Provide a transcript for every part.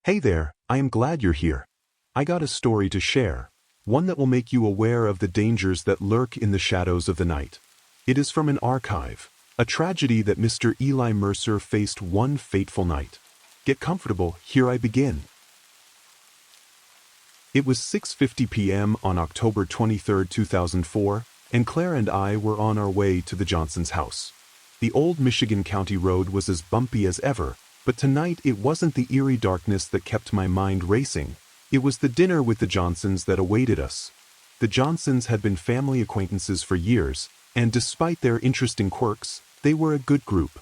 Hey there, I am glad you're here. I got a story to share, one that will make you aware of the dangers that lurk in the shadows of the night. It is from an archive, a tragedy that Mr. Eli Mercer faced one fateful night. Get comfortable, here I begin. It was 6:50 p.m. on October 23, 2004, and Clara and I were on our way to the Johnsons' house. The old Michigan County road was as bumpy as ever, but tonight it wasn't the eerie darkness that kept my mind racing. It was the dinner with the Johnsons that awaited us. The Johnsons had been family acquaintances for years, and despite their interesting quirks, they were a good group.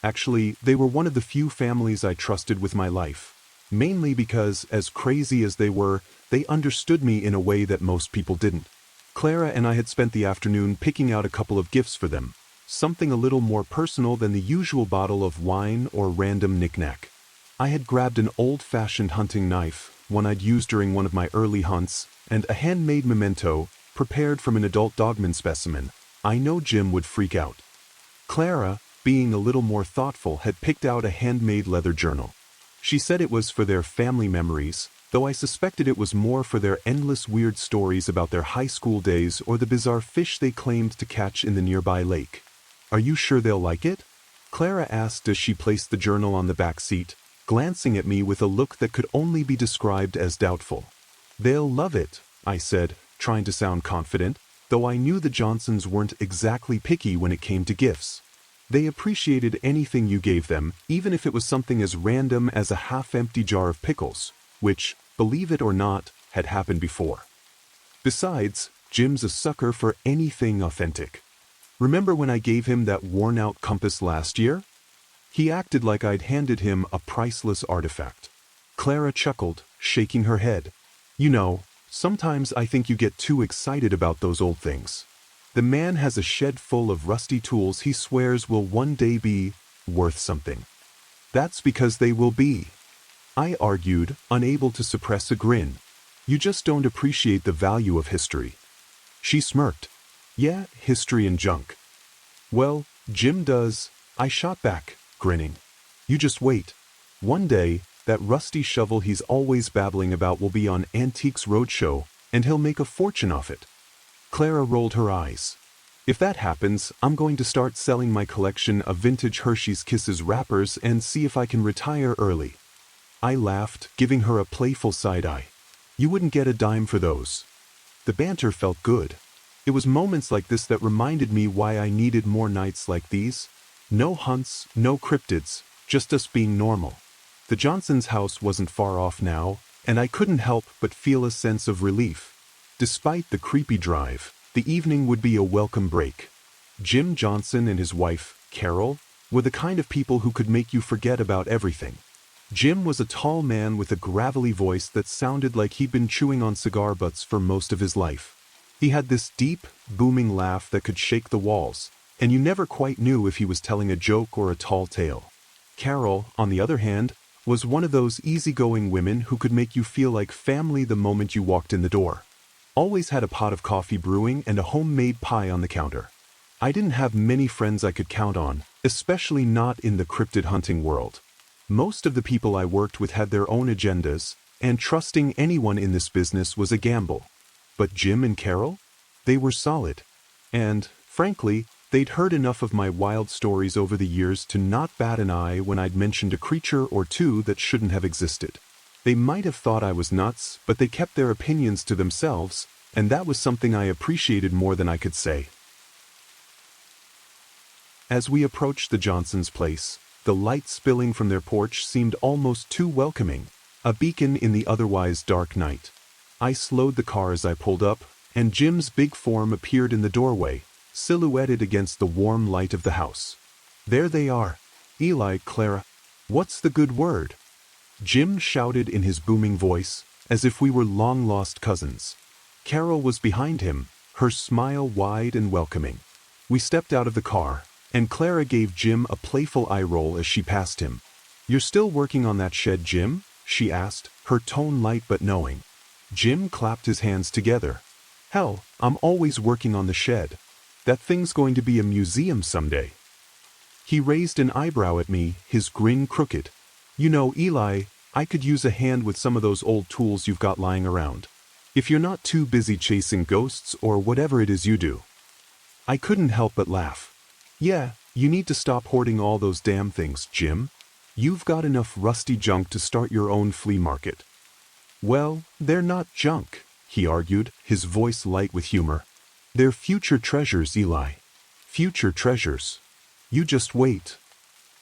Actually, they were one of the few families I trusted with my life. Mainly because, as crazy as they were, they understood me in a way that most people didn't. Clara and I had spent the afternoon picking out a couple of gifts for them, something a little more personal than the usual bottle of wine or random knick-knack. I had grabbed an old-fashioned hunting knife, one I'd used during one of my early hunts, and a handmade memento, prepared from an adult Dogman specimen. I know Jim would freak out. Clara, being a little more thoughtful, had picked out a handmade leather journal. She said it was for their family memories, though I suspected it was more for their endless weird stories about their high school days or the bizarre fish they claimed to catch in the nearby lake. "Are you sure they'll like it?" Clara asked as she placed the journal on the back seat, glancing at me with a look that could only be described as doubtful. "They'll love it," I said, trying to sound confident, though I knew the Johnsons weren't exactly picky when it came to gifts. They appreciated anything you gave them, even if it was something as random as a half-empty jar of pickles, which, believe it or not, had happened before. Besides, Jim's a sucker for anything authentic. Remember when I gave him that worn-out compass last year? He acted like I'd handed him a priceless artifact. Clara chuckled, shaking her head. "You know, sometimes I think you get too excited about those old things. The man has a shed full of rusty tools he swears will one day be worth something." "That's because they will be," I argued, unable to suppress a grin. "You just don't appreciate the value of history." She smirked. "Yeah, history and junk." "Well, Jim does," I shot back, grinning. "You just wait. One day, that rusty shovel he's always babbling about will be on Antiques Roadshow, and he'll make a fortune off it." Clara rolled her eyes. "If that happens, I'm going to start selling my collection of vintage Hershey's Kisses wrappers and see if I can retire early." I laughed, giving her a playful side-eye. "You wouldn't get a dime for those." The banter felt good. It was moments like this that reminded me why I needed more nights like these. No hunts, no cryptids, just us being normal. The Johnsons' house wasn't far off now, and I couldn't help but feel a sense of relief. Despite the creepy drive, the evening would be a welcome break. Jim Johnson and his wife, Carol, were the kind of people who could make you forget about everything. Jim was a tall man with a gravelly voice that sounded like he'd been chewing on cigar butts for most of his life. He had this deep, booming laugh that could shake the walls, and you never quite knew if he was telling a joke or a tall tale. Carol, on the other hand, was one of those easygoing women who could make you feel like family the moment you walked in the door. Always had a pot of coffee brewing and a homemade pie on the counter. I didn't have many friends I could count on, especially not in the cryptid hunting world. Most of the people I worked with had their own agendas, and trusting anyone in this business was a gamble. But Jim and Carol? They were solid. And, frankly, they'd heard enough of my wild stories over the years to not bat an eye when I'd mentioned a creature or two that shouldn't have existed. They might have thought I was nuts, but they kept their opinions to themselves, and that was something I appreciated more than I could say. As we approached the Johnsons' place, the light spilling from their porch seemed almost too welcoming, a beacon in the otherwise dark night. I slowed the car as I pulled up, and Jim's big form appeared in the doorway, silhouetted against the warm light of the house. "There they are. Eli, Clara. What's the good word?" Jim shouted in his booming voice, as if we were long-lost cousins. Carol was behind him, her smile wide and welcoming. We stepped out of the car, and Clara gave Jim a playful eye roll as she passed him. "You're still working on that shed, Jim?" she asked, her tone light but knowing. Jim clapped his hands together. "Hell, I'm always working on the shed. That thing's going to be a museum someday." He raised an eyebrow at me, his grin crooked. "You know, Eli, I could use a hand with some of those old tools you've got lying around. If you're not too busy chasing ghosts or whatever it is you do." I couldn't help but laugh. "Yeah, you need to stop hoarding all those damn things, Jim. You've got enough rusty junk to start your own flea market." "Well, they're not junk," he argued, his voice light with humor. "They're future treasures, Eli. Future treasures. You just wait."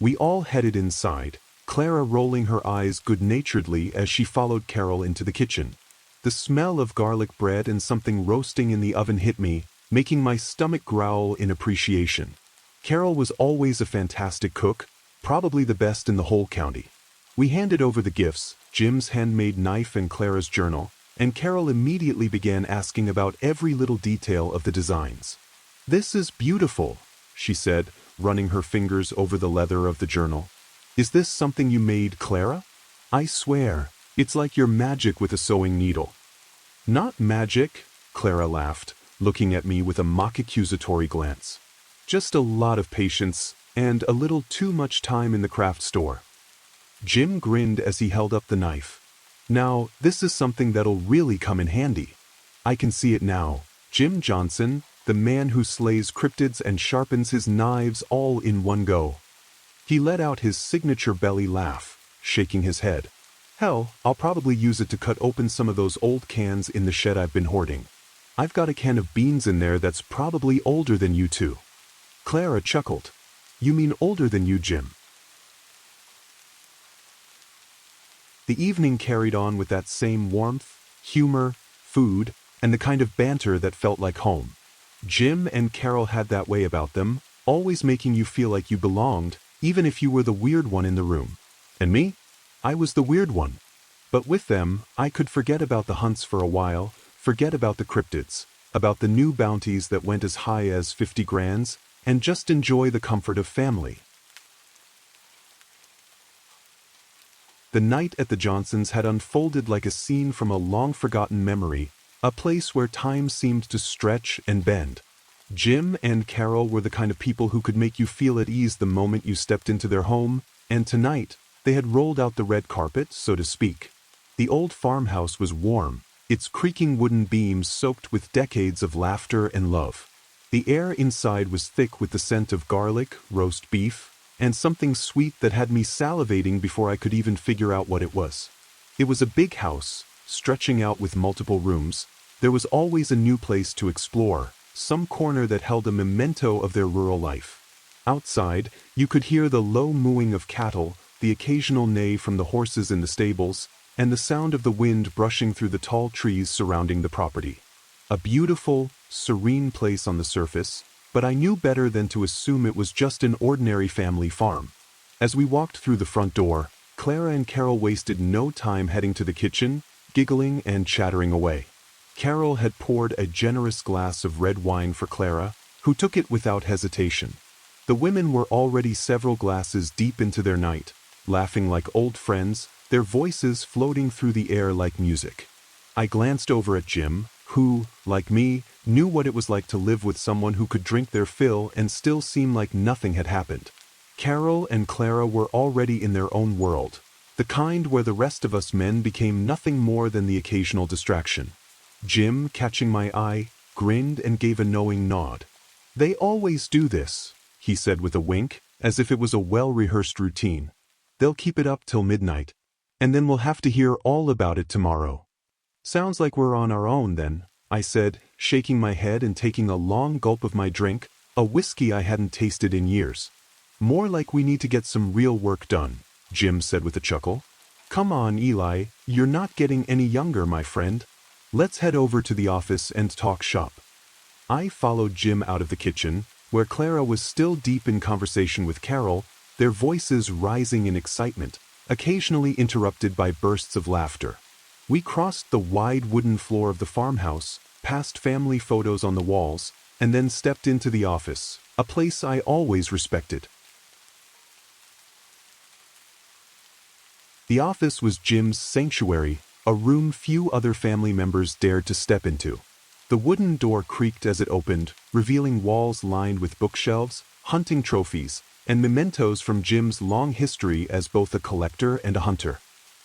We all headed inside, Clara rolling her eyes good-naturedly as she followed Carol into the kitchen. The smell of garlic bread and something roasting in the oven hit me, making my stomach growl in appreciation. Carol was always a fantastic cook, probably the best in the whole county. We handed over the gifts, Jim's handmade knife and Clara's journal, and Carol immediately began asking about every little detail of the designs. "This is beautiful," she said, running her fingers over the leather of the journal. "Is this something you made, Clara? I swear, it's like you're magic with a sewing needle." "Not magic," Clara laughed, looking at me with a mock accusatory glance. "Just a lot of patience, and a little too much time in the craft store." Jim grinned as he held up the knife. "Now, this is something that'll really come in handy. I can see it now. Jim Johnson, the man who slays cryptids and sharpens his knives all in one go." He let out his signature belly laugh, shaking his head. "Hell, I'll probably use it to cut open some of those old cans in the shed I've been hoarding. I've got a can of beans in there that's probably older than you two." Clara chuckled. "You mean older than you, Jim?" The evening carried on with that same warmth, humor, food, and the kind of banter that felt like home. Jim and Carol had that way about them, always making you feel like you belonged, even if you were the weird one in the room. And me? I was the weird one. But with them, I could forget about the hunts for a while, forget about the cryptids, about the new bounties that went as high as 50 grands, and just enjoy the comfort of family. The night at the Johnsons' had unfolded like a scene from a long-forgotten memory, a place where time seemed to stretch and bend. Jim and Carol were the kind of people who could make you feel at ease the moment you stepped into their home, and tonight, they had rolled out the red carpet, so to speak. The old farmhouse was warm, its creaking wooden beams soaked with decades of laughter and love. The air inside was thick with the scent of garlic, roast beef, and something sweet that had me salivating before I could even figure out what it was. It was a big house, stretching out with multiple rooms. There was always a new place to explore, some corner that held a memento of their rural life. Outside, you could hear the low mooing of cattle, the occasional neigh from the horses in the stables, and the sound of the wind brushing through the tall trees surrounding the property. A beautiful, serene place on the surface, but I knew better than to assume it was just an ordinary family farm. As we walked through the front door, Clara and Carol wasted no time heading to the kitchen, giggling and chattering away. Carol had poured a generous glass of red wine for Clara, who took it without hesitation. The women were already several glasses deep into their night, laughing like old friends, their voices floating through the air like music. I glanced over at Jim, who, like me, knew what it was like to live with someone who could drink their fill and still seem like nothing had happened. Carol and Clara were already in their own world, the kind where the rest of us men became nothing more than the occasional distraction. Jim, catching my eye, grinned and gave a knowing nod. "They always do this," he said with a wink, as if it was a well-rehearsed routine. "They'll keep it up till midnight, and then we'll have to hear all about it tomorrow." "Sounds like we're on our own then," I said, shaking my head and taking a long gulp of my drink, a whiskey I hadn't tasted in years. "More like we need to get some real work done," Jim said with a chuckle. "Come on, Eli, you're not getting any younger, my friend. Let's head over to the office and talk shop." I followed Jim out of the kitchen, where Clara was still deep in conversation with Carol, their voices rising in excitement, occasionally interrupted by bursts of laughter. We crossed the wide wooden floor of the farmhouse, past family photos on the walls, and then stepped into the office, a place I always respected. The office was Jim's sanctuary, a room few other family members dared to step into. The wooden door creaked as it opened, revealing walls lined with bookshelves, hunting trophies, and mementos from Jim's long history as both a collector and a hunter.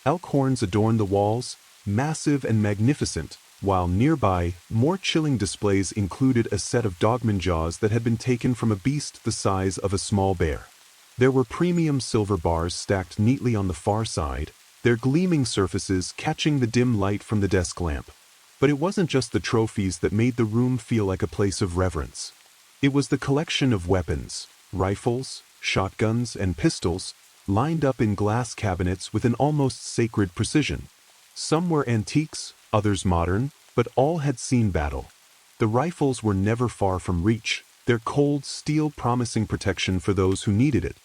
Elk horns adorned the walls, massive and magnificent, while nearby, more chilling displays included a set of Dogman jaws that had been taken from a beast the size of a small bear. There were premium silver bars stacked neatly on the far side, their gleaming surfaces catching the dim light from the desk lamp. But it wasn't just the trophies that made the room feel like a place of reverence. It was the collection of weapons, rifles, shotguns, and pistols, lined up in glass cabinets with an almost sacred precision. Some were antiques, others modern, but all had seen battle. The rifles were never far from reach, their cold steel promising protection for those who needed it.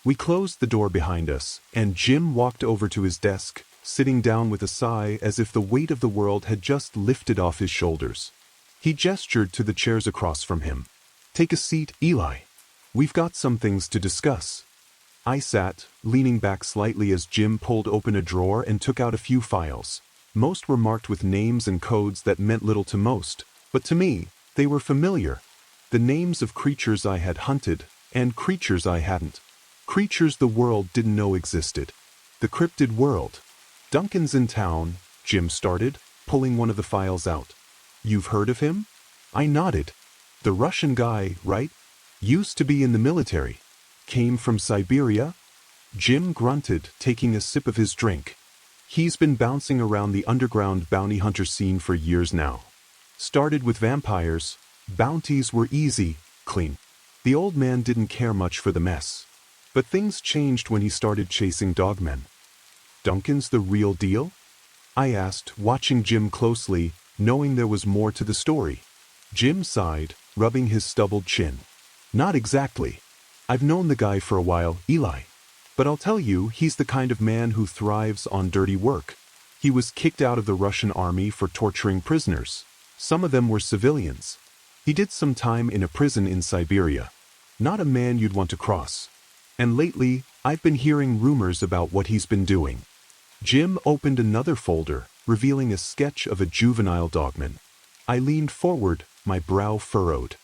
We closed the door behind us, and Jim walked over to his desk, sitting down with a sigh as if the weight of the world had just lifted off his shoulders. He gestured to the chairs across from him. "Take a seat, Eli. We've got some things to discuss." I sat, leaning back slightly as Jim pulled open a drawer and took out a few files. Most were marked with names and codes that meant little to most, but to me, they were familiar. The names of creatures I had hunted, and creatures I hadn't. Creatures the world didn't know existed. The cryptid world. "Duncan's in town," Jim started, pulling one of the files out. "You've heard of him?" I nodded. "The Russian guy, right? Used to be in the military. Came from Siberia?" Jim grunted, taking a sip of his drink. "He's been bouncing around the underground bounty hunter scene for years now. Started with vampires. Bounties were easy, clean. The old man didn't care much for the mess. But things changed when he started chasing Dogmen." "Duncan's the real deal?" I asked, watching Jim closely, knowing there was more to the story. Jim sighed, rubbing his stubbled chin. "Not exactly. I've known the guy for a while, Eli. But I'll tell you, he's the kind of man who thrives on dirty work. He was kicked out of the Russian army for torturing prisoners. Some of them were civilians. He did some time in a prison in Siberia. Not a man you'd want to cross. And lately, I've been hearing rumors about what he's been doing." Jim opened another folder, revealing a sketch of a juvenile Dogman. I leaned forward, my brow furrowed.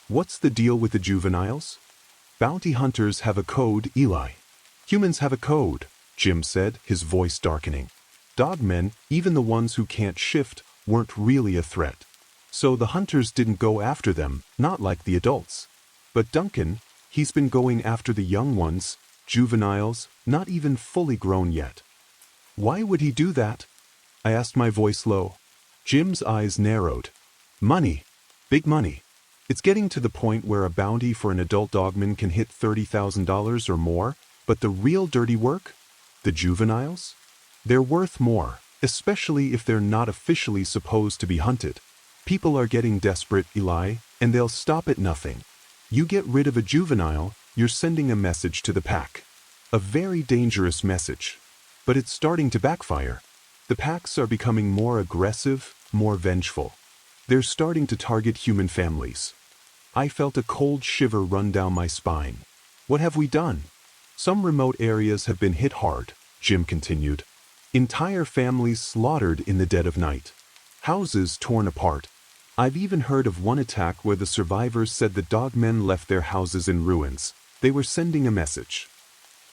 "What's the deal with the juveniles?" "Bounty hunters have a code, Eli. Humans have a code," Jim said, his voice darkening. "Dogmen, even the ones who can't shift, weren't really a threat. So the hunters didn't go after them, not like the adults. But Duncan, he's been going after the young ones, juveniles, not even fully grown yet." "Why would he do that?" I asked, my voice low. Jim's eyes narrowed. "Money. Big money. It's getting to the point where a bounty for an adult Dogman can hit $30,000 or more, but the real dirty work? The juveniles? They're worth more, especially if they're not officially supposed to be hunted. People are getting desperate, Eli, and they'll stop at nothing. You get rid of a juvenile, you're sending a message to the pack. A very dangerous message. But it's starting to backfire. The packs are becoming more aggressive, more vengeful. They're starting to target human families." I felt a cold shiver run down my spine. "What have we done?" "Some remote areas have been hit hard," Jim continued. "Entire families slaughtered in the dead of night. Houses torn apart. I've even heard of one attack where the survivors said the Dogmen left their houses in ruins. They were sending a message."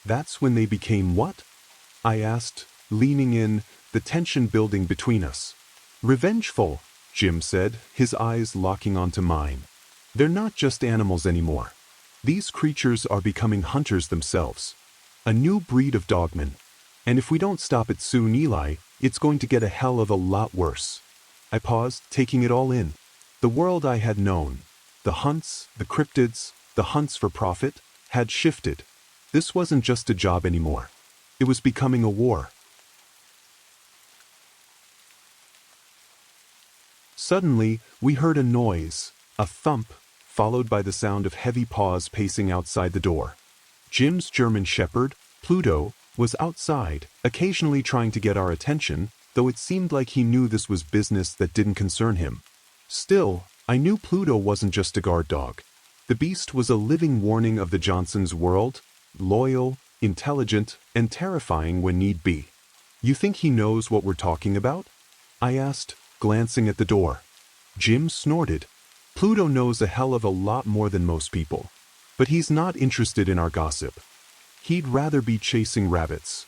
"That's when they became what?" I asked, leaning in, the tension building between us. "Revengeful," Jim said, his eyes locking onto mine. "They're not just animals anymore. These creatures are becoming hunters themselves. A new breed of Dogmen. And if we don't stop it soon, Eli, it's going to get a hell of a lot worse." I paused, taking it all in. The world I had known, the hunts, the cryptids, the hunts for profit, had shifted. This wasn't just a job anymore. It was becoming a war. Suddenly, we heard a noise, a thump, followed by the sound of heavy paws pacing outside the door. Jim's German shepherd, Pluto, was outside, occasionally trying to get our attention, though it seemed like he knew this was business that didn't concern him. Still, I knew Pluto wasn't just a guard dog. The beast was a living warning of the Johnsons' world, loyal, intelligent, and terrifying when need be. "You think he knows what we're talking about?" I asked, glancing at the door. Jim snorted. "Pluto knows a hell of a lot more than most people. But he's not interested in our gossip. He'd rather be chasing rabbits."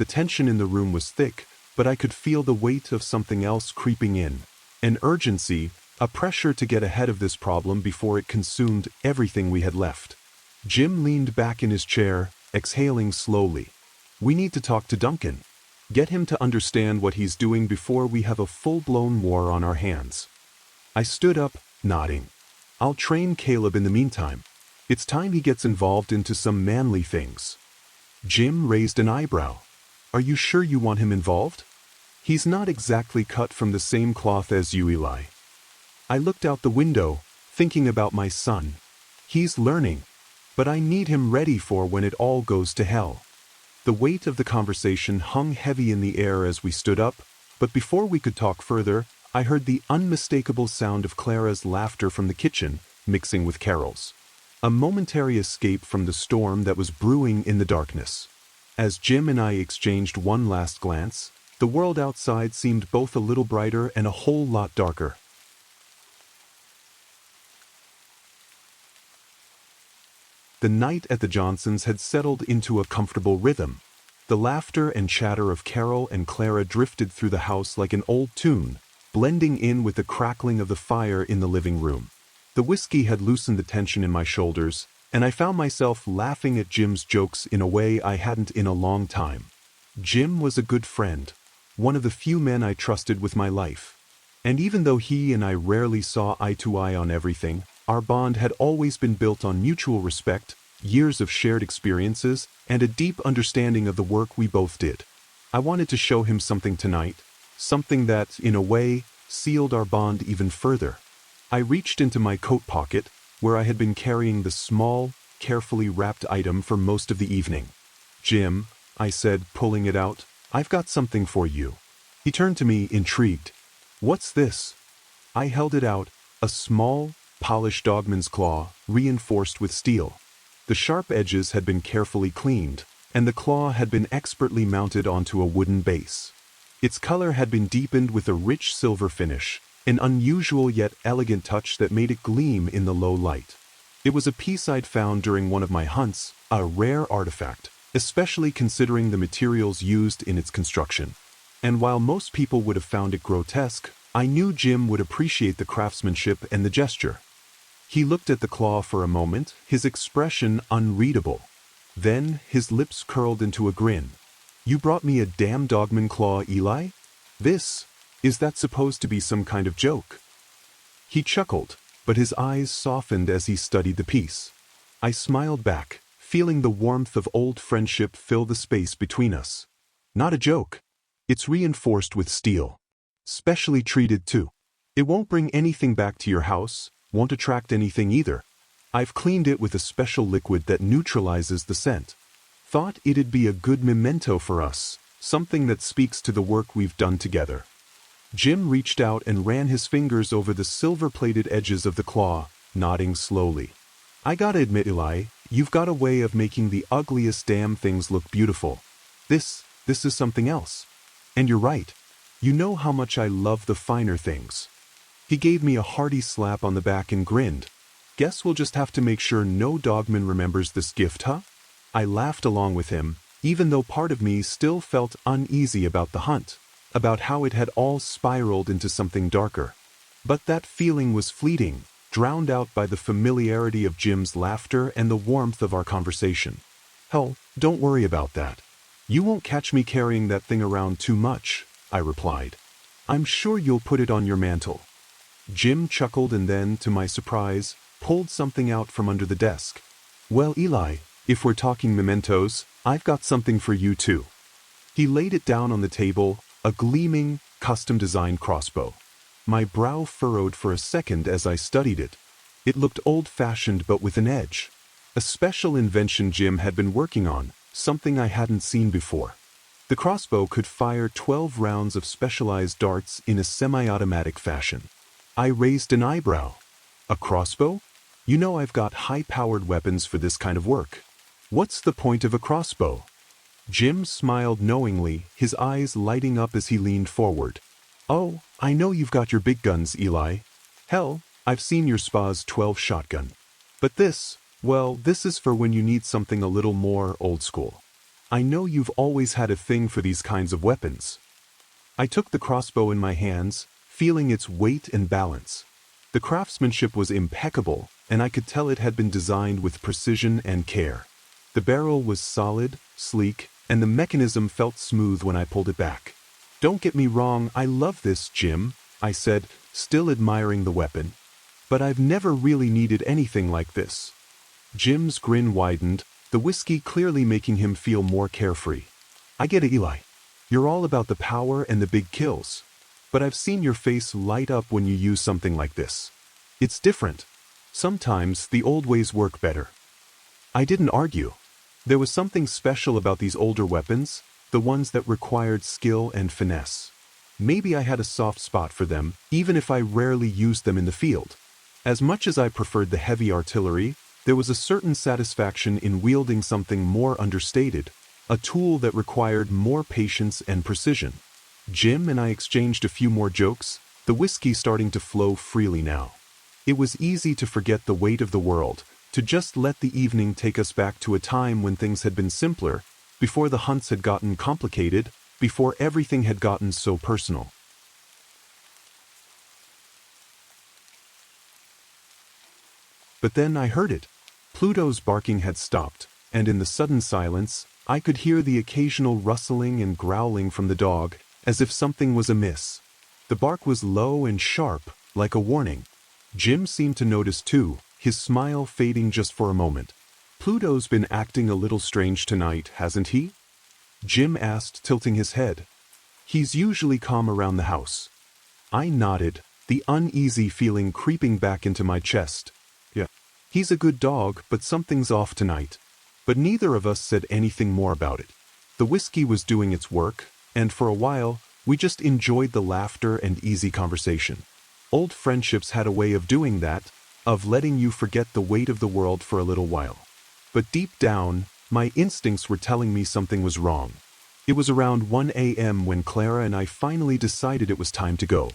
The tension in the room was thick, but I could feel the weight of something else creeping in. An urgency, a pressure to get ahead of this problem before it consumed everything we had left. Jim leaned back in his chair, exhaling slowly. We need to talk to Duncan. Get him to understand what he's doing before we have a full-blown war on our hands. I stood up, nodding. I'll train Caleb in the meantime. It's time he gets involved into some manly things. Jim raised an eyebrow. Are you sure you want him involved? He's not exactly cut from the same cloth as you, Eli. I looked out the window, thinking about my son. He's learning, but I need him ready for when it all goes to hell. The weight of the conversation hung heavy in the air as we stood up, but before we could talk further, I heard the unmistakable sound of Clara's laughter from the kitchen, mixing with Carol's. A momentary escape from the storm that was brewing in the darkness. As Jim and I exchanged one last glance, the world outside seemed both a little brighter and a whole lot darker. The night at the Johnsons' had settled into a comfortable rhythm. The laughter and chatter of Carol and Clara drifted through the house like an old tune, blending in with the crackling of the fire in the living room. The whiskey had loosened the tension in my shoulders, and I found myself laughing at Jim's jokes in a way I hadn't in a long time. Jim was a good friend, one of the few men I trusted with my life. And even though he and I rarely saw eye to eye on everything, our bond had always been built on mutual respect, years of shared experiences, and a deep understanding of the work we both did. I wanted to show him something tonight, something that, in a way, sealed our bond even further. I reached into my coat pocket, where I had been carrying the small, carefully wrapped item for most of the evening. "Jim," I said, pulling it out, "I've got something for you." He turned to me, intrigued. "What's this?" I held it out, a small, polished dogman's claw, reinforced with steel. The sharp edges had been carefully cleaned, and the claw had been expertly mounted onto a wooden base. Its color had been deepened with a rich silver finish, an unusual yet elegant touch that made it gleam in the low light. It was a piece I'd found during one of my hunts, a rare artifact, especially considering the materials used in its construction. And while most people would have found it grotesque, I knew Jim would appreciate the craftsmanship and the gesture. He looked at the claw for a moment, his expression unreadable. Then his lips curled into a grin. "You brought me a damn Dogman claw, Eli? Is that supposed to be some kind of joke?" He chuckled, but his eyes softened as he studied the piece. I smiled back, feeling the warmth of old friendship fill the space between us. "Not a joke. It's reinforced with steel. Specially treated too. It won't bring anything back to your house, won't attract anything either. I've cleaned it with a special liquid that neutralizes the scent. Thought it'd be a good memento for us, something that speaks to the work we've done together." Jim reached out and ran his fingers over the silver-plated edges of the claw, nodding slowly. "I gotta admit, Eli, you've got a way of making the ugliest damn things look beautiful. This is something else. And you're right. You know how much I love the finer things." He gave me a hearty slap on the back and grinned. "Guess we'll just have to make sure no dogman remembers this gift, huh?" I laughed along with him, even though part of me still felt uneasy about the hunt, about how it had all spiraled into something darker. But that feeling was fleeting, drowned out by the familiarity of Jim's laughter and the warmth of our conversation. "Hell, don't worry about that. You won't catch me carrying that thing around too much," I replied. "I'm sure you'll put it on your mantle." Jim chuckled and then, to my surprise, pulled something out from under the desk. "Well, Eli, if we're talking mementos, I've got something for you too." He laid it down on the table, a gleaming, custom-designed crossbow. My brow furrowed for a second as I studied it. It looked old-fashioned but with an edge. A special invention Jim had been working on, something I hadn't seen before. The crossbow could fire 12 rounds of specialized darts in a semi-automatic fashion. I raised an eyebrow. "A crossbow? You know I've got high-powered weapons for this kind of work. What's the point of a crossbow?" Jim smiled knowingly, his eyes lighting up as he leaned forward. "Oh, I know you've got your big guns, Eli. Hell, I've seen your spa's 12 shotgun. But this is for when you need something a little more old school." I know you've always had a thing for these kinds of weapons. I took the crossbow in my hands, feeling its weight and balance. The craftsmanship was impeccable, and I could tell it had been designed with precision and care. The barrel was solid, sleek, and the mechanism felt smooth when I pulled it back. "Don't get me wrong, I love this, Jim," I said, still admiring the weapon. "But I've never really needed anything like this." Jim's grin widened, the whiskey clearly making him feel more carefree. "I get it, Eli. You're all about the power and the big kills. But I've seen your face light up when you use something like this. It's different. Sometimes the old ways work better." I didn't argue. There was something special about these older weapons, the ones that required skill and finesse. Maybe I had a soft spot for them, even if I rarely used them in the field. As much as I preferred the heavy artillery, there was a certain satisfaction in wielding something more understated, a tool that required more patience and precision. Jim and I exchanged a few more jokes, the whiskey starting to flow freely now. It was easy to forget the weight of the world, to just let the evening take us back to a time when things had been simpler, before the hunts had gotten complicated, before everything had gotten so personal. But then I heard it. Pluto's barking had stopped, and in the sudden silence, I could hear the occasional rustling and growling from the dog, as if something was amiss. The bark was low and sharp, like a warning. Jim seemed to notice too, his smile fading just for a moment. "Pluto's been acting a little strange tonight, hasn't he?" Jim asked, tilting his head. "He's usually calm around the house." I nodded, the uneasy feeling creeping back into my chest. "Yeah. He's a good dog, but something's off tonight." But neither of us said anything more about it. The whiskey was doing its work, and for a while, we just enjoyed the laughter and easy conversation. Old friendships had a way of doing that, of letting you forget the weight of the world for a little while. But deep down, my instincts were telling me something was wrong. It was around 1 a.m. when Clara and I finally decided it was time to go.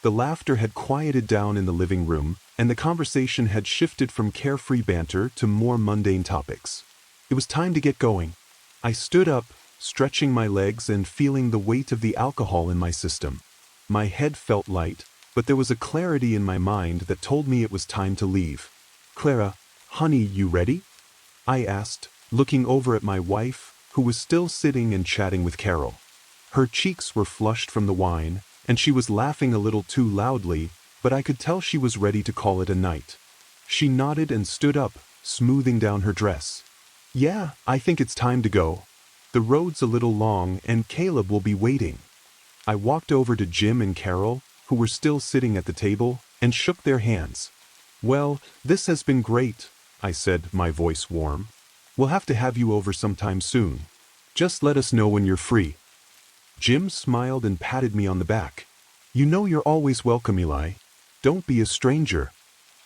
The laughter had quieted down in the living room, and the conversation had shifted from carefree banter to more mundane topics. It was time to get going. I stood up, stretching my legs and feeling the weight of the alcohol in my system. My head felt light, but there was a clarity in my mind that told me it was time to leave. "Clara, honey, you ready?" I asked, looking over at my wife, who was still sitting and chatting with Carol. Her cheeks were flushed from the wine, and she was laughing a little too loudly, but I could tell she was ready to call it a night. She nodded and stood up, smoothing down her dress. "Yeah, I think it's time to go. The road's a little long and Caleb will be waiting." I walked over to Jim and Carol, who were still sitting at the table, and shook their hands. "Well, this has been great," I said, my voice warm. "We'll have to have you over sometime soon. Just let us know when you're free." Jim smiled and patted me on the back. "You know you're always welcome, Eli. Don't be a stranger.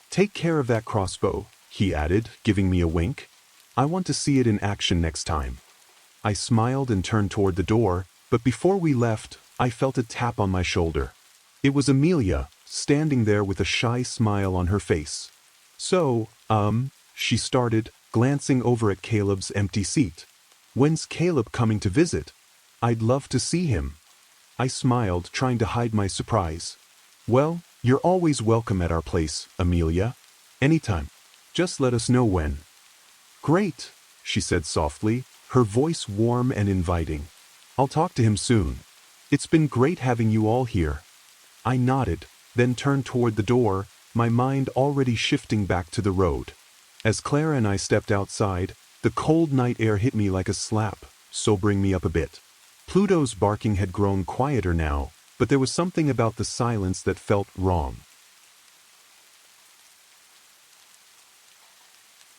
Take care of that crossbow," he added, giving me a wink. "I want to see it in action next time." I smiled and turned toward the door, but before we left, I felt a tap on my shoulder. It was Amelia, standing there with a shy smile on her face. "So, she started, glancing over at Caleb's empty seat. "When's Caleb coming to visit? I'd love to see him." I smiled, trying to hide my surprise. "Well, you're always welcome at our place, Amelia. Anytime. Just let us know when." "Great," she said softly, her voice warm and inviting. "I'll talk to him soon. It's been great having you all here." I nodded, then turned toward the door, my mind already shifting back to the road. As Clara and I stepped outside, the cold night air hit me like a slap, sobering me up a bit. Pluto's barking had grown quieter now, but there was something about the silence that felt wrong.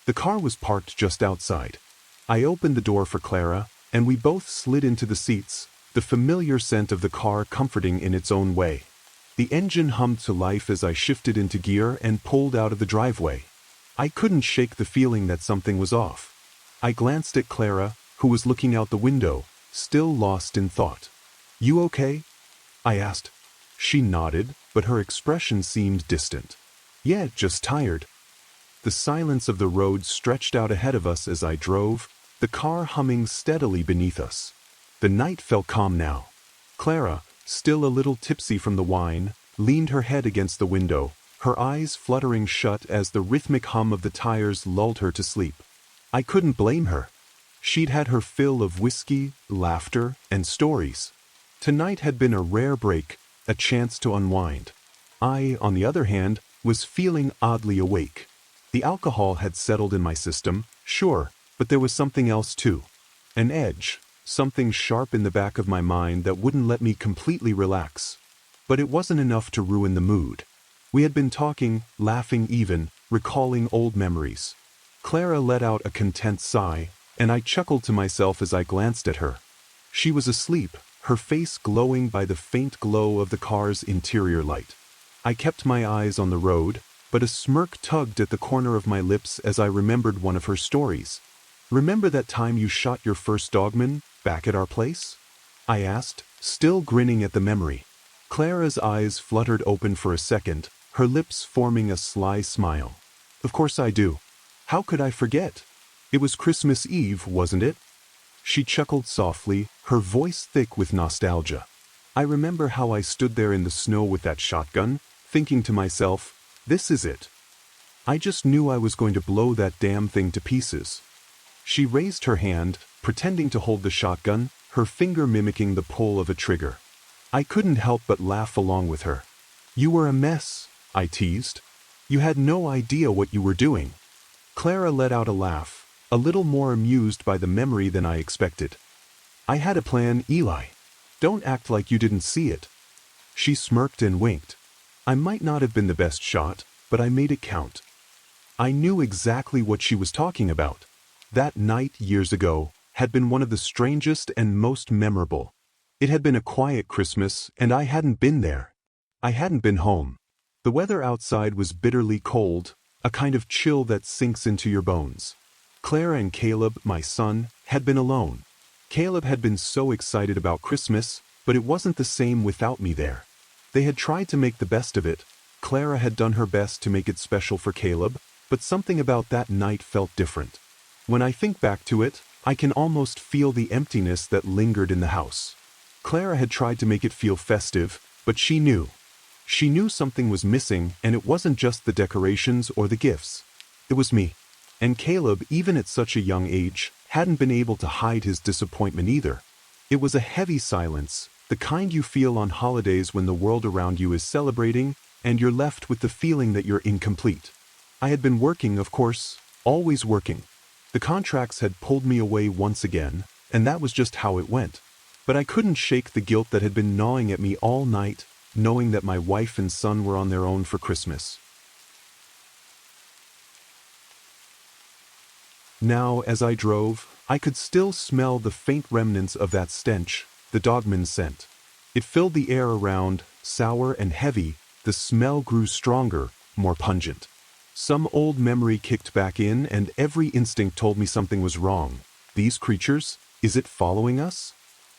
The car was parked just outside. I opened the door for Clara, and we both slid into the seats, the familiar scent of the car comforting in its own way. The engine hummed to life as I shifted into gear and pulled out of the driveway. I couldn't shake the feeling that something was off. I glanced at Clara, who was looking out the window, still lost in thought. "You okay?" I asked. She nodded, but her expression seemed distant. "Yeah, just tired." The silence of the road stretched out ahead of us as I drove, the car humming steadily beneath us. The night felt calm now. Clara, still a little tipsy from the wine, leaned her head against the window, her eyes fluttering shut as the rhythmic hum of the tires lulled her to sleep. I couldn't blame her. She'd had her fill of whiskey, laughter, and stories. Tonight had been a rare break, a chance to unwind. I, on the other hand, was feeling oddly awake. The alcohol had settled in my system, sure, but there was something else too. An edge, something sharp in the back of my mind that wouldn't let me completely relax. But it wasn't enough to ruin the mood. We had been talking, laughing even, recalling old memories. Clara let out a content sigh, and I chuckled to myself as I glanced at her. She was asleep, her face glowing by the faint glow of the car's interior light. I kept my eyes on the road, but a smirk tugged at the corner of my lips as I remembered one of her stories. "Remember that time you shot your first Dogman, back at our place?" I asked, still grinning at the memory. Clara's eyes fluttered open for a second, her lips forming a sly smile. "Of course I do. How could I forget? It was Christmas Eve, wasn't it?" She chuckled softly, her voice thick with nostalgia. I remember how I stood there in the snow with that shotgun, thinking to myself, this is it. I just knew I was going to blow that damn thing to pieces. She raised her hand, pretending to hold the shotgun, her finger mimicking the pull of a trigger. I couldn't help but laugh along with her. "You were a mess," I teased. "You had no idea what you were doing." Clara let out a laugh, a little more amused by the memory than I expected. "I had a plan, Eli. Don't act like you didn't see it." She smirked and winked. I might not have been the best shot, but I made it count. I knew exactly what she was talking about. That night years ago had been one of the strangest and most memorable. It had been a quiet Christmas, and I hadn't been there. I hadn't been home. The weather outside was bitterly cold, a kind of chill that sinks into your bones. Clara and Caleb, my son, had been alone. Caleb had been so excited about Christmas, but it wasn't the same without me there. They had tried to make the best of it. Clara had done her best to make it special for Caleb, but something about that night felt different. When I think back to it, I can almost feel the emptiness that lingered in the house. Clara had tried to make it feel festive, but she knew. She knew something was missing, and it wasn't just the decorations or the gifts. It was me. And Caleb, even at such a young age, hadn't been able to hide his disappointment either. It was a heavy silence, the kind you feel on holidays when the world around you is celebrating, and you're left with the feeling that you're incomplete. I had been working, of course, always working. The contracts had pulled me away once again, and that was just how it went. But I couldn't shake the guilt that had been gnawing at me all night, knowing that my wife and son were on their own for Christmas. Now, as I drove, I could still smell the faint remnants of that stench, the Dogman scent. It filled the air around, sour and heavy. The smell grew stronger, more pungent. Some old memory kicked back in, and every instinct told me something was wrong. These creatures, is it following us?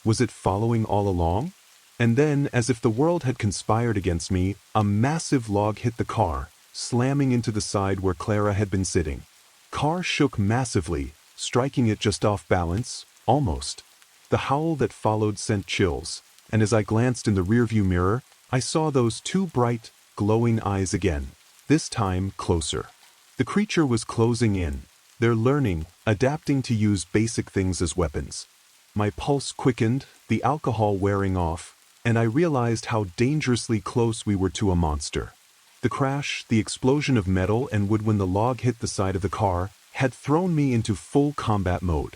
Was it following all along? And then, as if the world had conspired against me, a massive log hit the car, slamming into the side where Clara had been sitting. Car shook massively, striking it just off balance, almost. The howl that followed sent chills, and as I glanced in the rearview mirror, I saw those two bright, glowing eyes again, this time closer. The creature was closing in. They're learning, adapting to use basic things as weapons. My pulse quickened, the alcohol wearing off, and I realized how dangerously close we were to a monster. The crash, the explosion of metal and wood when the log hit the side of the car, had thrown me into full combat mode.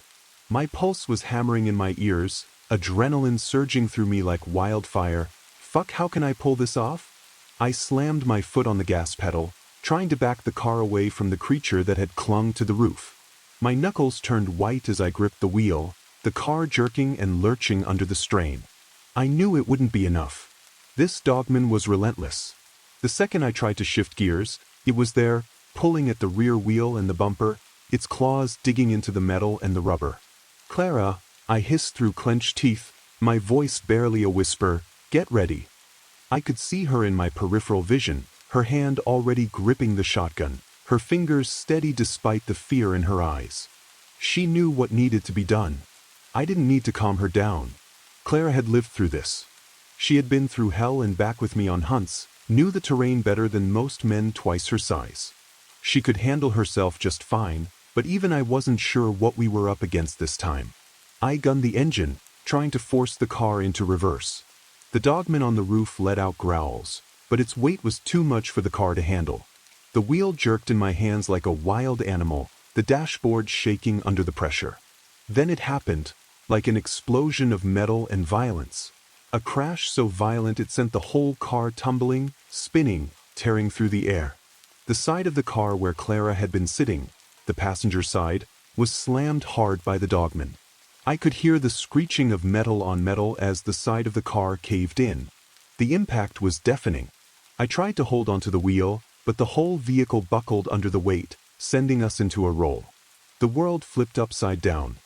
My pulse was hammering in my ears, adrenaline surging through me like wildfire. Fuck, how can I pull this off? I slammed my foot on the gas pedal, trying to back the car away from the creature that had clung to the roof. My knuckles turned white as I gripped the wheel, the car jerking and lurching under the strain. I knew it wouldn't be enough. This Dogman was relentless. The second I tried to shift gears, it was there, pulling at the rear wheel and the bumper, its claws digging into the metal and the rubber. "Clara," I hissed through clenched teeth, my voice barely a whisper, "get ready." I could see her in my peripheral vision, her hand already gripping the shotgun, her fingers steady despite the fear in her eyes. She knew what needed to be done. I didn't need to calm her down. Clara had lived through this. She had been through hell and back with me on hunts, knew the terrain better than most men twice her size. She could handle herself just fine, but even I wasn't sure what we were up against this time. I gunned the engine, trying to force the car into reverse. The dogman on the roof let out growls, but its weight was too much for the car to handle. The wheel jerked in my hands like a wild animal, the dashboard shaking under the pressure. Then it happened, like an explosion of metal and violence. A crash so violent it sent the whole car tumbling, spinning, tearing through the air. The side of the car where Clara had been sitting, the passenger side, was slammed hard by the dogman. I could hear the screeching of metal on metal as the side of the car caved in. The impact was deafening. I tried to hold onto the wheel, but the whole vehicle buckled under the weight, sending us into a roll. The world flipped upside down.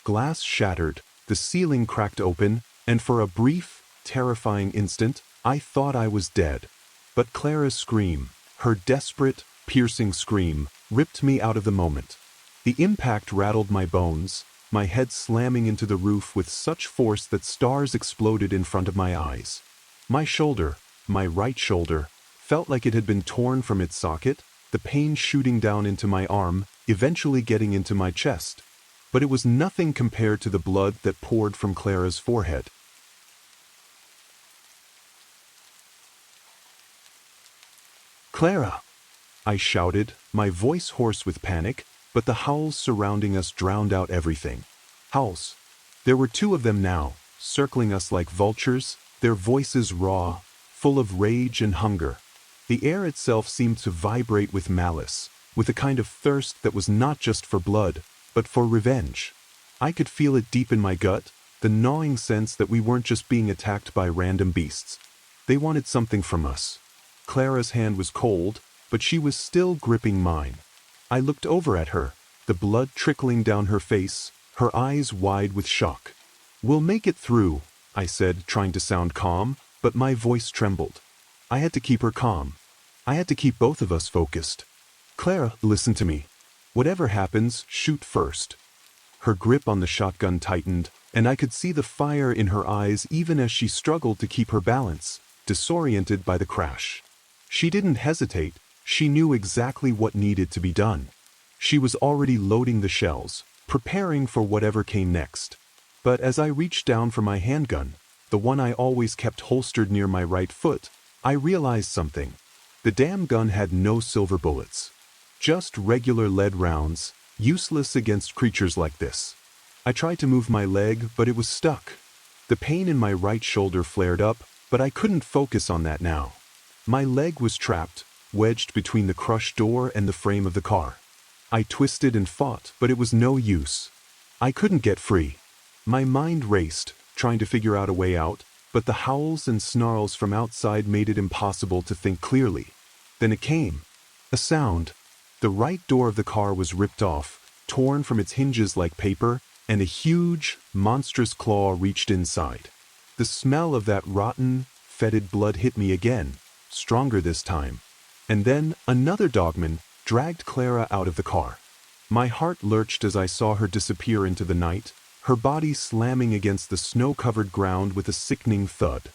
Glass shattered, the ceiling cracked open, and for a brief, terrifying instant, I thought I was dead. But Clara's scream, her desperate, piercing scream, ripped me out of the moment. The impact rattled my bones, my head slamming into the roof with such force that stars exploded in front of my eyes. My shoulder, my right shoulder, felt like it had been torn from its socket, the pain shooting down into my arm, eventually getting into my chest. But it was nothing compared to the blood that poured from Clara's forehead. "Clara!" I shouted, my voice hoarse with panic, but the howls surrounding us drowned out everything. Howls. There were two of them now, circling us like vultures, their voices raw, full of rage and hunger. The air itself seemed to vibrate with malice, with a kind of thirst that was not just for blood, but for revenge. I could feel it deep in my gut, the gnawing sense that we weren't just being attacked by random beasts. They wanted something from us. Clara's hand was cold, but she was still gripping mine. I looked over at her, the blood trickling down her face, her eyes wide with shock. "We'll make it through," I said, trying to sound calm, but my voice trembled. I had to keep her calm. I had to keep both of us focused. "Clara, listen to me. Whatever happens, shoot first." Her grip on the shotgun tightened, and I could see the fire in her eyes even as she struggled to keep her balance, disoriented by the crash. She didn't hesitate. She knew exactly what needed to be done. She was already loading the shells, preparing for whatever came next. But as I reached down for my handgun, the one I always kept holstered near my right foot, I realized something. The damn gun had no silver bullets. Just regular lead rounds, useless against creatures like this. I tried to move my leg, but it was stuck. The pain in my right shoulder flared up, but I couldn't focus on that now. My leg was trapped, wedged between the crushed door and the frame of the car. I twisted and fought, but it was no use. I couldn't get free. My mind raced, trying to figure out a way out, but the howls and snarls from outside made it impossible to think clearly. Then it came. A sound. The right door of the car was ripped off, torn from its hinges like paper, and a huge, monstrous claw reached inside. The smell of that rotten, fetid blood hit me again, stronger this time. And then another dogman dragged Clara out of the car. My heart lurched as I saw her disappear into the night, her body slamming against the snow-covered ground with a sickening thud.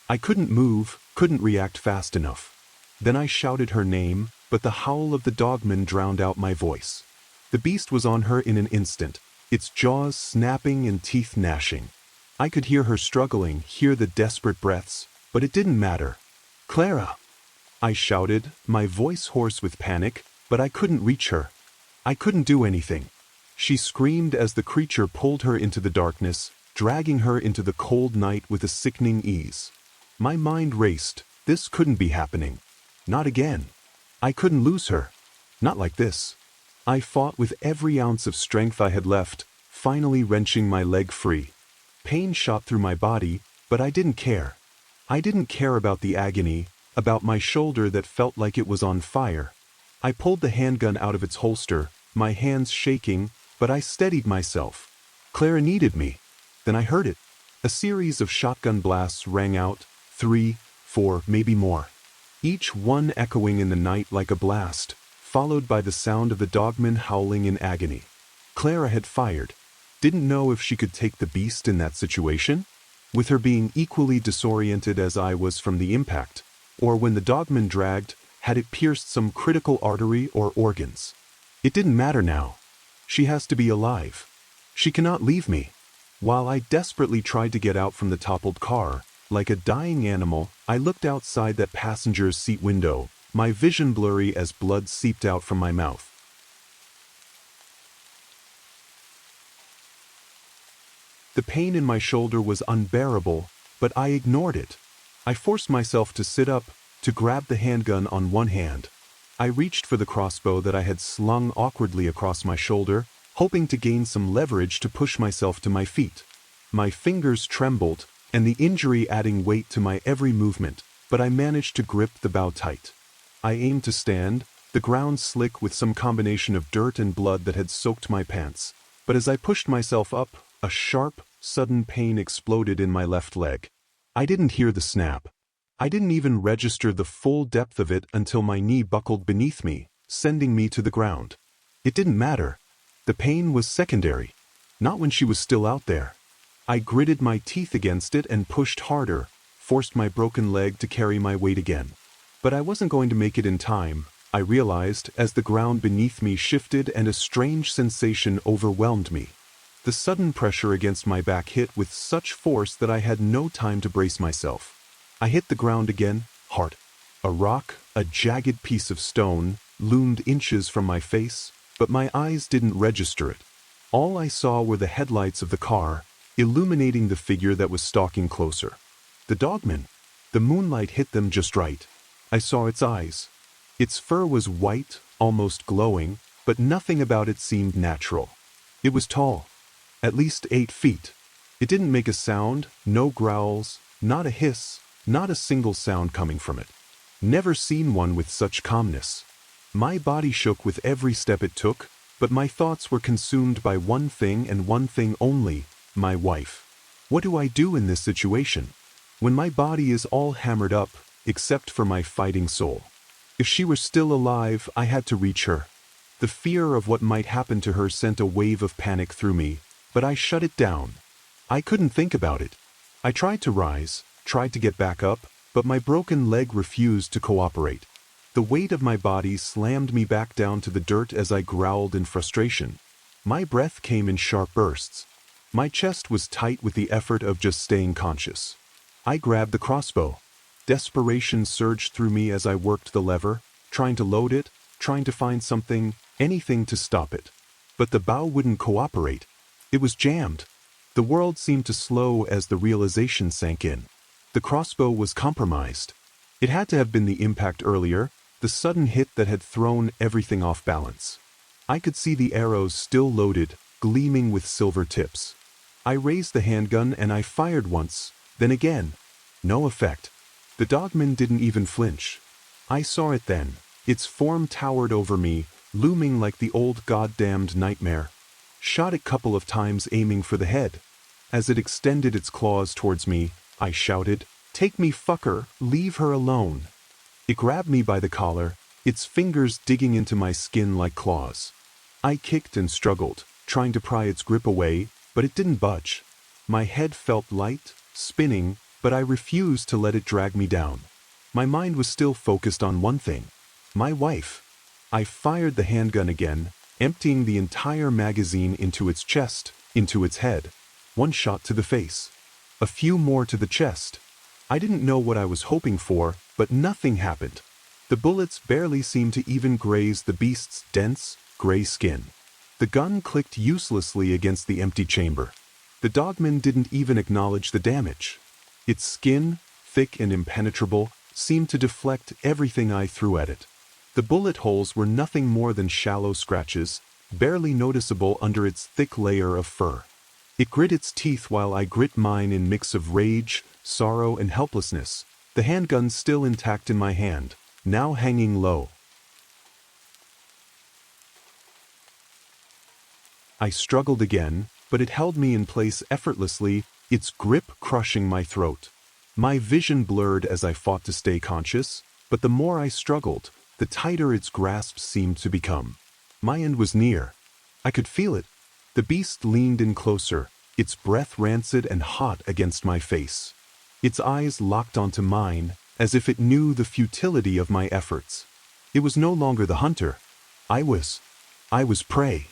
I couldn't move, couldn't react fast enough. Then I shouted her name, but the howl of the dogman drowned out my voice. The beast was on her in an instant, its jaws snapping and teeth gnashing. I could hear her struggling, hear the desperate breaths, but it didn't matter. "Clara!" I shouted, my voice hoarse with panic, but I couldn't reach her. I couldn't do anything. She screamed as the creature pulled her into the darkness, dragging her into the cold night with a sickening ease. My mind raced. This couldn't be happening. Not again. I couldn't lose her. Not like this. I fought with every ounce of strength I had left, finally wrenching my leg free. Pain shot through my body, but I didn't care. I didn't care about the agony, about my shoulder that felt like it was on fire. I pulled the handgun out of its holster, my hands shaking, but I steadied myself. Clara needed me. Then I heard it. A series of shotgun blasts rang out, 3, 4, maybe more. Each one echoing in the night like a blast, followed by the sound of the dogman howling in agony. Clara had fired. Didn't know if she could take the beast in that situation, with her being equally disoriented as I was from the impact, or when the Dogman dragged, had it pierced some critical artery or organs. It didn't matter now. She has to be alive. She cannot leave me. While I desperately tried to get out from the toppled car, like a dying animal, I looked outside that passenger's seat window, my vision blurry as blood seeped out from my mouth. The pain in my shoulder was unbearable, but I ignored it. I forced myself to sit up, to grab the handgun on one hand. I reached for the crossbow that I had slung awkwardly across my shoulder, hoping to gain some leverage to push myself to my feet. My fingers trembled, and the injury adding weight to my every movement, but I managed to grip the bow tight. I aimed to stand, the ground slick with some combination of dirt and blood that had soaked my pants. But as I pushed myself up, a sharp, sudden pain exploded in my left leg. I didn't hear the snap. I didn't even register the full depth of it until my knee buckled beneath me, sending me to the ground. It didn't matter. The pain was secondary. Not when she was still out there. I gritted my teeth against it and pushed harder, forced my broken leg to carry my weight again. But I wasn't going to make it in time, I realized, as the ground beneath me shifted and a strange sensation overwhelmed me. The sudden pressure against my back hit with such force that I had no time to brace myself. I hit the ground again, hard. A rock, a jagged piece of stone, loomed inches from my face, but my eyes didn't register it. All I saw were the headlights of the car, illuminating the figure that was stalking closer. The Dogman. The moonlight hit them just right. I saw its eyes. Its fur was white, almost glowing, but nothing about it seemed natural. It was tall. At least 8 feet. It didn't make a sound, no growls, not a hiss, not a single sound coming from it. Never seen one with such calmness. My body shook with every step it took, but my thoughts were consumed by one thing and one thing only, my wife. What do I do in this situation? When my body is all hammered up, except for my fighting soul. If she were still alive, I had to reach her. The fear of what might happen to her sent a wave of panic through me, but I shut it down. I couldn't think about it. I tried to rise, tried to get back up, but my broken leg refused to cooperate. The weight of my body slammed me back down to the dirt as I growled in frustration. My breath came in sharp bursts. My chest was tight with the effort of just staying conscious. I grabbed the crossbow. Desperation surged through me as I worked the lever, trying to load it, trying to find something, anything to stop it. But the bow wouldn't cooperate. It was jammed. The world seemed to slow as the realization sank in. The crossbow was compromised. It had to have been the impact earlier, the sudden hit that had thrown everything off balance. I could see the arrows still loaded, gleaming with silver tips. I raised the handgun and I fired once, then again. No effect. The Dogman didn't even flinch. I saw it then. Its form towered over me, looming like the old goddamned nightmare. Shot a couple of times aiming for the head. As it extended its claws towards me, I shouted, "Take me, fucker, leave her alone." It grabbed me by the collar, its fingers digging into my skin like claws. I kicked and struggled, trying to pry its grip away, but it didn't budge. My head felt light, spinning, but I refused to let it drag me down. My mind was still focused on one thing. My wife. I fired the handgun again, emptying the entire magazine into its chest, into its head. One shot to the face. A few more to the chest. I didn't know what I was hoping for, but nothing happened. The bullets barely seemed to even graze the beast's dense, gray skin. The gun clicked uselessly against the empty chamber. The Dogman didn't even acknowledge the damage. Its skin, thick and impenetrable, seemed to deflect everything I threw at it. The bullet holes were nothing more than shallow scratches, barely noticeable under its thick layer of fur. It grit its teeth while I grit mine in mix of rage, sorrow and helplessness, the handgun still intact in my hand, now hanging low. I struggled again, but it held me in place effortlessly, its grip crushing my throat. My vision blurred as I fought to stay conscious, but the more I struggled, the tighter its grasp seemed to become. My end was near. I could feel it, The beast leaned in closer, its breath rancid and hot against my face. Its eyes locked onto mine, as if it knew the futility of my efforts. It was no longer the hunter. I was prey.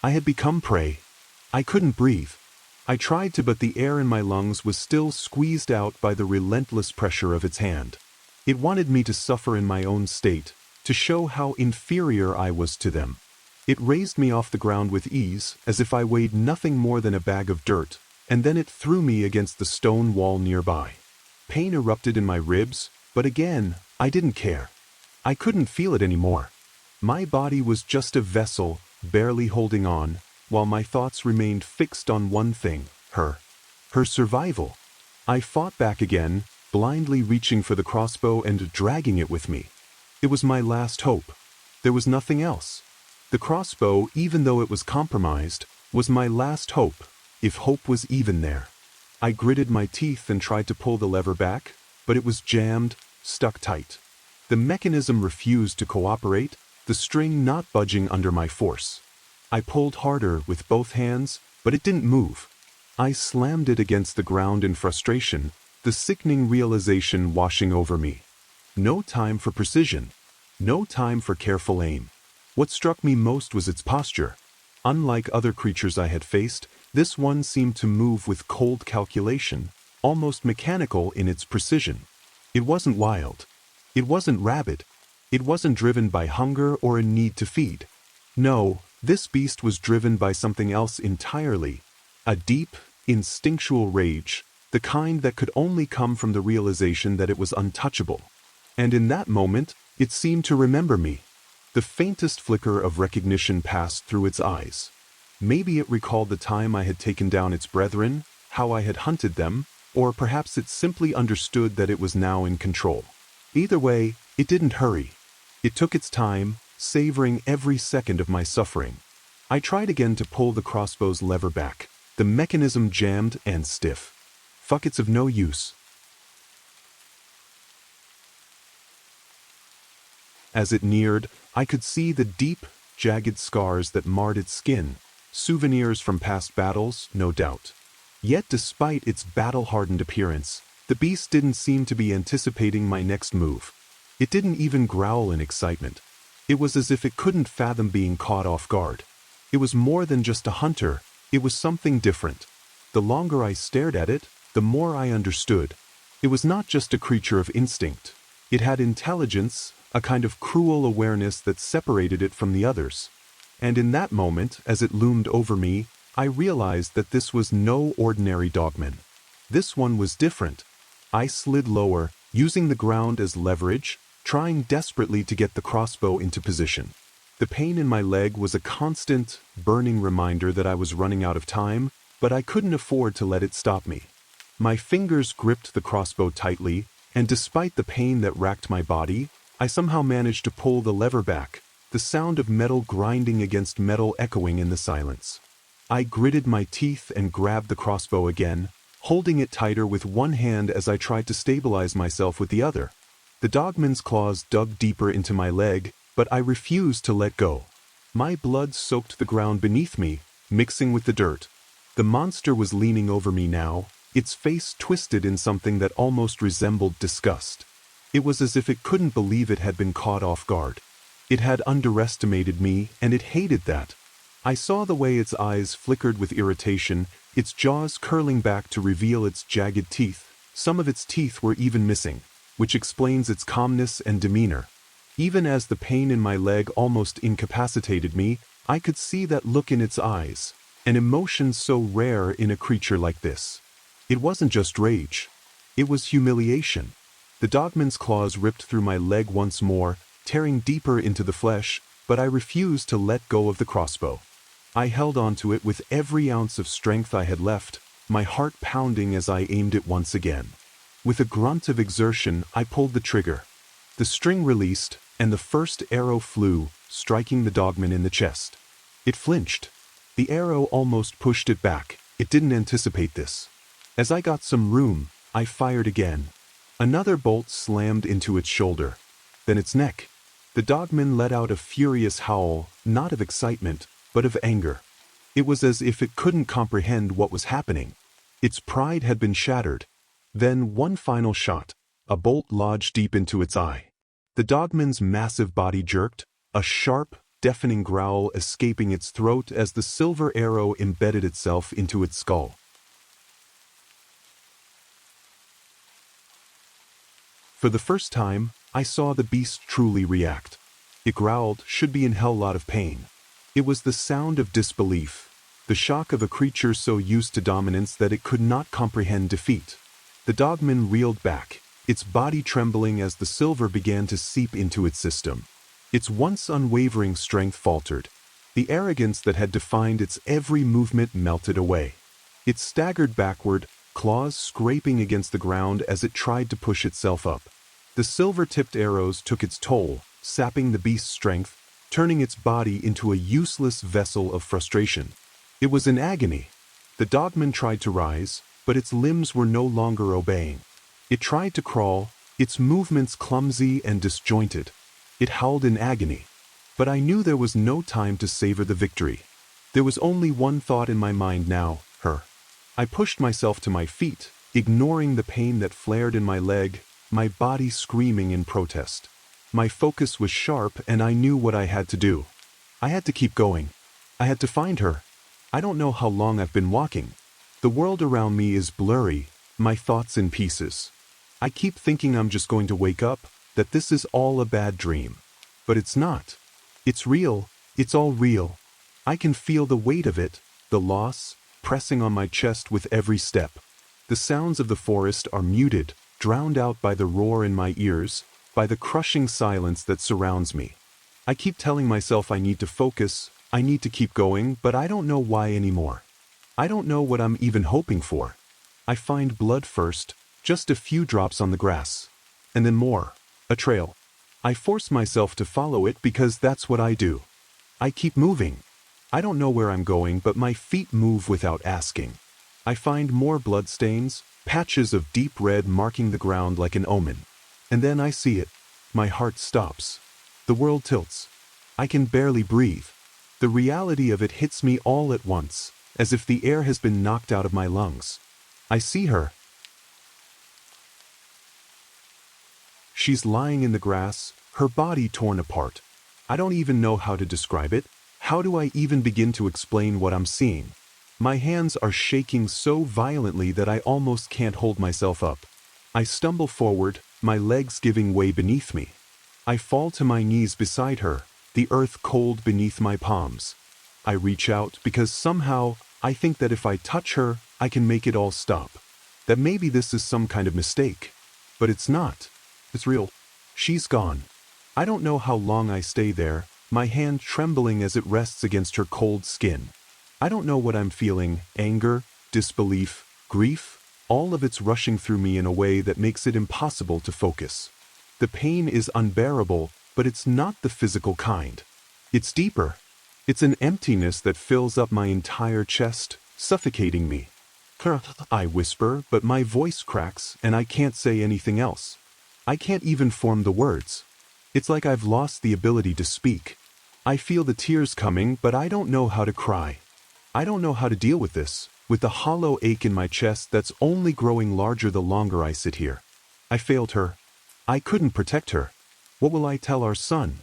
I had become prey. I couldn't breathe. I tried to, but the air in my lungs was still squeezed out by the relentless pressure of its hand. It wanted me to suffer in my own state, to show how inferior I was to them. It raised me off the ground with ease, as if I weighed nothing more than a bag of dirt, and then it threw me against the stone wall nearby. Pain erupted in my ribs, but again, I didn't care. I couldn't feel it anymore. My body was just a vessel, barely holding on, while my thoughts remained fixed on one thing, her survival. I fought back again, blindly reaching for the crossbow and dragging it with me. It was my last hope. There was nothing else. The crossbow, even though it was compromised, was my last hope, if hope was even there. I gritted my teeth and tried to pull the lever back, but it was jammed, stuck tight. The mechanism refused to cooperate, the string not budging under my force. I pulled harder with both hands, but it didn't move. I slammed it against the ground in frustration, the sickening realization washing over me. No time for precision. No time for careful aim. What struck me most was its posture. Unlike other creatures I had faced, this one seemed to move with cold calculation, almost mechanical in its precision. It wasn't wild. It wasn't rabid. It wasn't driven by hunger or a need to feed. No, this beast was driven by something else entirely. A deep, instinctual rage, the kind that could only come from the realization that it was untouchable. And in that moment, it seemed to remember me. The faintest flicker of recognition passed through its eyes. Maybe it recalled the time I had taken down its brethren, how I had hunted them, or perhaps it simply understood that it was now in control. Either way, it didn't hurry. It took its time, savoring every second of my suffering. I tried again to pull the crossbow's lever back. The mechanism jammed and stiff. Fuck, it's of no use. As it neared, I could see the deep, jagged scars that marred its skin, souvenirs from past battles, no doubt. Yet despite its battle-hardened appearance, the beast didn't seem to be anticipating my next move. It didn't even growl in excitement. It was as if it couldn't fathom being caught off guard. It was more than just a hunter, it was something different. The longer I stared at it, the more I understood. It was not just a creature of instinct. It had intelligence, a kind of cruel awareness that separated it from the others. And in that moment, as it loomed over me, I realized that this was no ordinary dogman. This one was different. I slid lower, using the ground as leverage, trying desperately to get the crossbow into position. The pain in my leg was a constant, burning reminder that I was running out of time, but I couldn't afford to let it stop me. My fingers gripped the crossbow tightly, and despite the pain that racked my body, I somehow managed to pull the lever back, the sound of metal grinding against metal echoing in the silence. I gritted my teeth and grabbed the crossbow again, holding it tighter with one hand as I tried to stabilize myself with the other. The dogman's claws dug deeper into my leg, but I refused to let go. My blood soaked the ground beneath me, mixing with the dirt. The monster was leaning over me now, its face twisted in something that almost resembled disgust. It was as if it couldn't believe it had been caught off guard. It had underestimated me, and it hated that. I saw the way its eyes flickered with irritation, its jaws curling back to reveal its jagged teeth. Some of its teeth were even missing, which explains its calmness and demeanor. Even as the pain in my leg almost incapacitated me, I could see that look in its eyes, an emotion so rare in a creature like this. It wasn't just rage. It was humiliation. The dogman's claws ripped through my leg once more, tearing deeper into the flesh, but I refused to let go of the crossbow. I held onto it with every ounce of strength I had left, my heart pounding as I aimed it once again. With a grunt of exertion, I pulled the trigger. The string released, and the first arrow flew, striking the dogman in the chest. It flinched. The arrow almost pushed it back. It didn't anticipate this. As I got some room, I fired again. Another bolt slammed into its shoulder, then its neck. The dogman let out a furious howl, not of excitement, but of anger. It was as if it couldn't comprehend what was happening. Its pride had been shattered. Then one final shot, a bolt lodged deep into its eye. The Dogman's massive body jerked, a sharp, deafening growl escaping its throat as the silver arrow embedded itself into its skull. For the first time, I saw the beast truly react. It growled, should be in hell lot of pain. It was the sound of disbelief, the shock of a creature so used to dominance that it could not comprehend defeat. The Dogman reeled back, its body trembling as the silver began to seep into its system. Its once unwavering strength faltered. The arrogance that had defined its every movement melted away. It staggered backward, claws scraping against the ground as it tried to push itself up. The silver-tipped arrows took its toll, sapping the beast's strength, turning its body into a useless vessel of frustration. It was in agony. The Dogman tried to rise, but its limbs were no longer obeying. It tried to crawl, its movements clumsy and disjointed. It howled in agony. But I knew there was no time to savor the victory. There was only one thought in my mind now, her. I pushed myself to my feet, ignoring the pain that flared in my leg, my body screaming in protest. My focus was sharp and I knew what I had to do. I had to keep going. I had to find her. I don't know how long I've been walking. The world around me is blurry, my thoughts in pieces. I keep thinking I'm just going to wake up, that this is all a bad dream. But it's not. It's real, it's all real. I can feel the weight of it, the loss, pressing on my chest with every step. The sounds of the forest are muted, drowned out by the roar in my ears, by the crushing silence that surrounds me. I keep telling myself I need to focus, I need to keep going, but I don't know why anymore. I don't know what I'm even hoping for. I find blood first, just a few drops on the grass. And then more. A trail. I force myself to follow it because that's what I do. I keep moving. I don't know where I'm going, but my feet move without asking. I find more bloodstains, patches of deep red marking the ground like an omen. And then I see it. My heart stops. The world tilts. I can barely breathe. The reality of it hits me all at once, as if the air has been knocked out of my lungs. I see her. She's lying in the grass, her body torn apart. I don't even know how to describe it. How do I even begin to explain what I'm seeing? My hands are shaking so violently that I almost can't hold myself up. I stumble forward, my legs giving way beneath me. I fall to my knees beside her, the earth cold beneath my palms. I reach out because somehow I think that if I touch her, I can make it all stop. That maybe this is some kind of mistake. But it's not. It's real. She's gone. I don't know how long I stay there, my hand trembling as it rests against her cold skin. I don't know what I'm feeling, anger, disbelief, grief, all of it's rushing through me in a way that makes it impossible to focus. The pain is unbearable, but it's not the physical kind. It's deeper. It's an emptiness that fills up my entire chest, suffocating me. Clara, I whisper, but my voice cracks and I can't say anything else. I can't even form the words. It's like I've lost the ability to speak. I feel the tears coming, but I don't know how to cry. I don't know how to deal with this, with the hollow ache in my chest that's only growing larger the longer I sit here. I failed her. I couldn't protect her. What will I tell our son?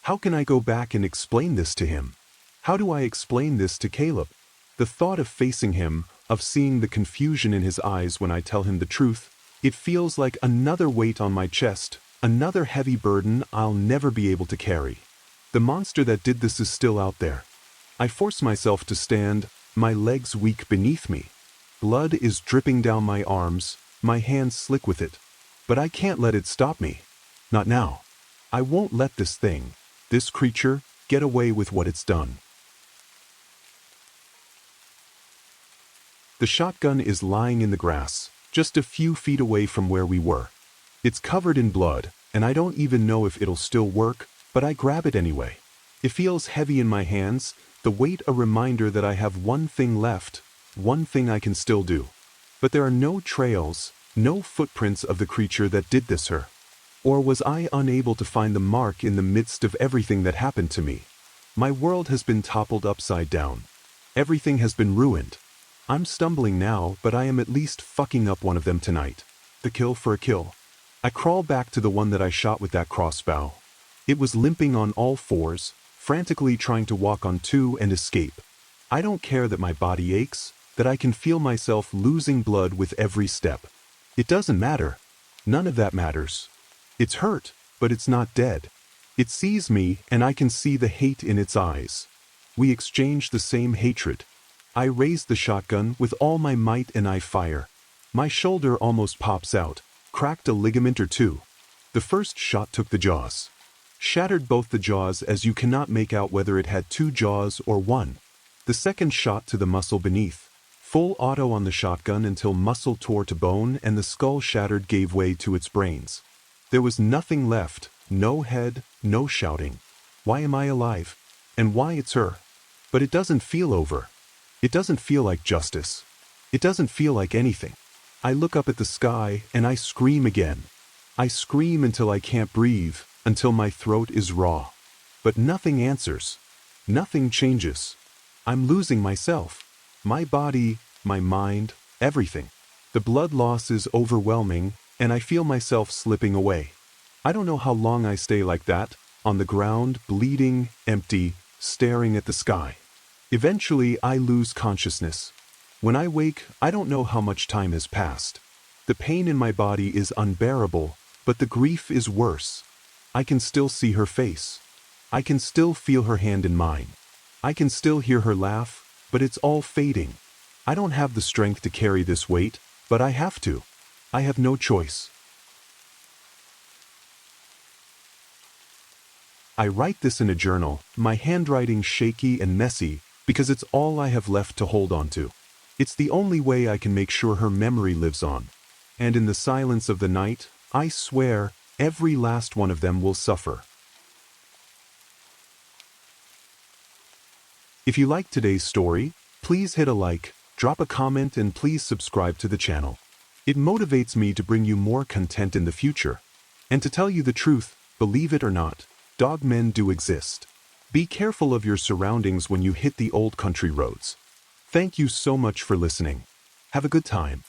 How can I go back and explain this to him? How do I explain this to Caleb? The thought of facing him, of seeing the confusion in his eyes when I tell him the truth, it feels like another weight on my chest, another heavy burden I'll never be able to carry. The monster that did this is still out there. I force myself to stand, my legs weak beneath me. Blood is dripping down my arms, my hands slick with it. But I can't let it stop me. Not now. I won't let this thing, this creature, get away with what it's done. The shotgun is lying in the grass, just a few feet away from where we were. It's covered in blood, and I don't even know if it'll still work, but I grab it anyway. It feels heavy in my hands, the weight a reminder that I have one thing left, one thing I can still do. But there are no trails, no footprints of the creature that did this her. Or was I unable to find the mark in the midst of everything that happened to me? My world has been toppled upside down. Everything has been ruined. I'm stumbling now, but I am at least fucking up one of them tonight. The kill for a kill. I crawl back to the one that I shot with that crossbow. It was limping on all fours, frantically trying to walk on two and escape. I don't care that my body aches, that I can feel myself losing blood with every step. It doesn't matter. None of that matters. It's hurt, but it's not dead. It sees me, and I can see the hate in its eyes. We exchange the same hatred. I raise the shotgun with all my might and I fire. My shoulder almost pops out, cracked a ligament or two. The first shot took the jaws. Shattered both the jaws as you cannot make out whether it had two jaws or one. The second shot to the muscle beneath. Full auto on the shotgun until muscle tore to bone and the skull shattered gave way to its brains. There was nothing left, no head, no shouting. Why am I alive? And why it's her? But it doesn't feel over. It doesn't feel like justice. It doesn't feel like anything. I look up at the sky and I scream again. I scream until I can't breathe, until my throat is raw. But nothing answers. Nothing changes. I'm losing myself. My body, my mind, everything. The blood loss is overwhelming, and I feel myself slipping away. I don't know how long I stay like that, on the ground, bleeding, empty, staring at the sky. Eventually, I lose consciousness. When I wake, I don't know how much time has passed. The pain in my body is unbearable, but the grief is worse. I can still see her face. I can still feel her hand in mine. I can still hear her laugh, but it's all fading. I don't have the strength to carry this weight, but I have to. I have no choice. I write this in a journal, my handwriting shaky and messy, because it's all I have left to hold on to. It's the only way I can make sure her memory lives on. And in the silence of the night, I swear, every last one of them will suffer. If you liked today's story, please hit a like, drop a comment, and please subscribe to the channel. It motivates me to bring you more content in the future. And to tell you the truth, believe it or not, dogmen do exist. Be careful of your surroundings when you hit the old country roads. Thank you so much for listening. Have a good time.